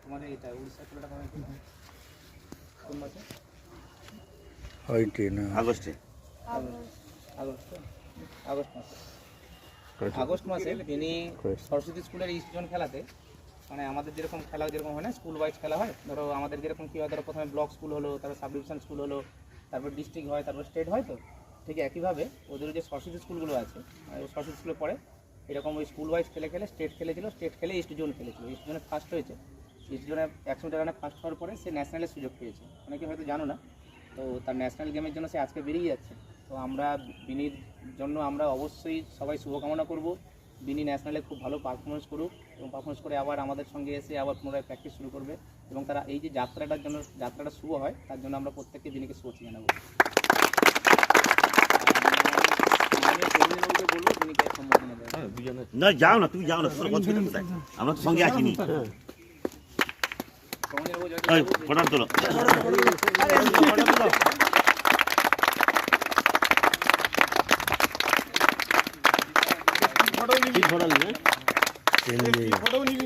তোমাদের এটা উড়িষ্যা খেলাটা কবে ছিল? কোন মাসে? হয়তো না আগস্টে। আগস্ট মাসে। আগস্ট মাসে তিনি সরস্বতী স্কুলের ইস্ট জোন খেলাতে, মানে আমাদের যেরকম খেলা যেরকম হয় না, স্কুল ওয়াইজ খেলা হয়, ধরো আমাদের যেরকম কী হয়, ধরো প্রথমে ব্লক স্কুল হলো, তারপর সাব ডিভিশন স্কুল হলো, তারপর ডিস্ট্রিক্ট হয়, তারপর স্টেট হয়। তো ঠিক একইভাবে ওদের যে সরস্বতী স্কুলগুলো আছে, সরস্বতী স্কুলে পড়ে, এরকম ওই স্কুল ওয়াইজ খেলে স্টেট খেলেছিল, স্টেট খেলে ইস্ট জোন খেলেছিল, ইস্ট জোনে ফার্স্ট হয়েছে। ইস্ট জোনে 100 মিটার রানে ফার্স্ট হওয়ার পরে সে ন্যাশনালের সুযোগ পেয়েছে, অনেকে হয়তো জানো না। তো তার ন্যাশনাল গেমের জন্য সে আজকে বেরিয়ে যাচ্ছে। তো আমরা বিনির জন্য আমরা অবশ্যই সবাই শুভকামনা করব। বিনি ন্যাশনালে খুব ভালো পারফরমেন্স করুক এবং পারফরমেন্স করে আবার আমাদের সঙ্গে এসে আবার পুনরায় প্র্যাকটিস শুরু করবে, এবং তারা এই যে যাত্রাটা শুভ হয়, তার জন্য আমরা প্রত্যেককে বিনিকে শুভেচ্ছা জানাবো। বলবো বিনিকে সম্বোধনা দেয়। না যাও না, তুমি যাও না, আমরা তো সঙ্গে আসিনি। ফটো তোলো। ফটো নিবি